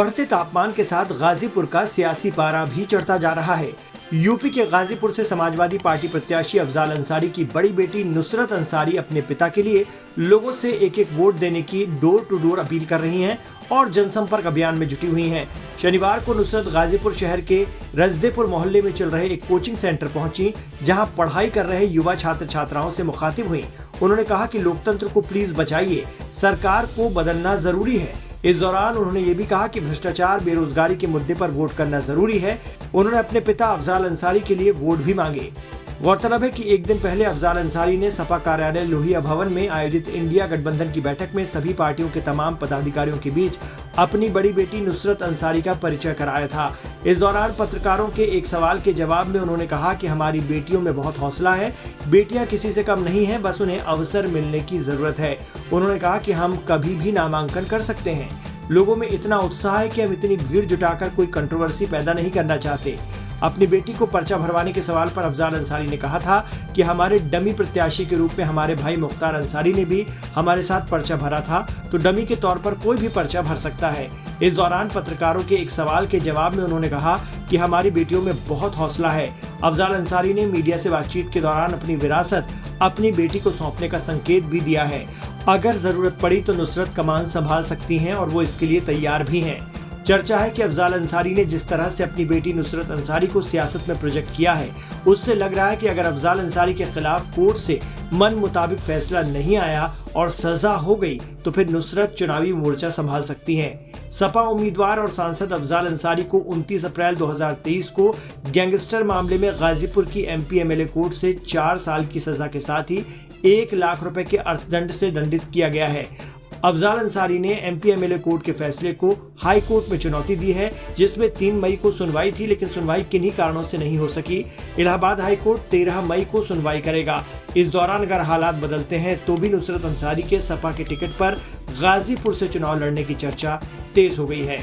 बढ़ते तापमान के साथ गाजीपुर का सियासी पारा भी चढ़ता जा रहा है। यूपी के गाजीपुर से समाजवादी पार्टी प्रत्याशी अफजाल अंसारी की बड़ी बेटी नुसरत अंसारी अपने पिता के लिए लोगों से एक एक वोट देने की डोर टू डोर अपील कर रही हैं और जनसंपर्क अभियान में जुटी हुई हैं। शनिवार को नुसरत गाजीपुर शहर के रजदेपुर मोहल्ले में चल रहे एक कोचिंग सेंटर पहुंची, जहां पढ़ाई कर रहे युवा छात्र छात्राओं से मुखातिब हुई। उन्होंने कहा कि लोकतंत्र को प्लीज बचाइए, सरकार को बदलना जरूरी है। इस दौरान उन्होंने ये भी कहा कि भ्रष्टाचार, बेरोजगारी के मुद्दे पर वोट करना जरूरी है। उन्होंने अपने पिता अफजाल अंसारी के लिए वोट भी मांगे। गौरतलब है कि एक दिन पहले अफजाल अंसारी ने सपा कार्यालय लोहिया भवन में आयोजित इंडिया गठबंधन की बैठक में सभी पार्टियों के तमाम पदाधिकारियों के बीच अपनी बड़ी बेटी नुसरत अंसारी का परिचय कराया था। इस दौरान पत्रकारों के एक सवाल के जवाब में उन्होंने कहा कि हमारी बेटियों में बहुत हौसला है, बेटियां किसी से कम नहीं है, बस उन्हें अवसर मिलने की जरूरत है। उन्होंने कहा कि हम कभी भी नामांकन कर सकते हैं। लोगों में इतना उत्साह है कि हम इतनी भीड़ जुटाकर कोई कंट्रोवर्सी पैदा नहीं करना चाहते। अपनी बेटी को पर्चा भरवाने के सवाल पर अफजाल अंसारी ने कहा था कि हमारे डमी प्रत्याशी के रूप में हमारे भाई मुख्तार अंसारी ने भी हमारे साथ पर्चा भरा था, तो डमी के तौर पर कोई भी पर्चा भर सकता है। इस दौरान पत्रकारों के एक सवाल के जवाब में उन्होंने कहा कि हमारी बेटियों में बहुत हौसला है। अफजाल अंसारी ने मीडिया से बातचीत के दौरान अपनी विरासत अपनी बेटी को सौंपने का संकेत भी दिया है। अगर जरूरत पड़ी तो नुसरत कमान संभाल सकती हैं और वो इसके लिए तैयार भी हैं। चर्चा है कि अफजाल अंसारी ने जिस तरह से अपनी बेटी नुसरत अंसारी को सियासत में प्रोजेक्ट किया है, उससे लग रहा है कि अगर अफजाल अंसारी के खिलाफ कोर्ट से मन मुताबिक फैसला नहीं आया और सजा हो गई तो फिर नुसरत चुनावी मोर्चा संभाल सकती हैं। सपा उम्मीदवार और सांसद अफजाल अंसारी को 29 अप्रैल 2023 को गैंगस्टर मामले में गाजीपुर की MP MLA कोर्ट से 4 साल की सजा के साथ ही 1 लाख रुपए के अर्थदंड से दंडित किया गया है। अफजाल अंसारी ने MP MLA कोर्ट के फैसले को हाई कोर्ट में चुनौती दी है, जिसमें 3 मई को सुनवाई थी, लेकिन सुनवाई किन्हीं कारणों से नहीं हो सकी। इलाहाबाद हाई कोर्ट 13 मई को सुनवाई करेगा। इस दौरान अगर हालात बदलते हैं तो भी नुसरत अंसारी के सपा के टिकट पर गाजीपुर से चुनाव लड़ने की चर्चा तेज हो गई है।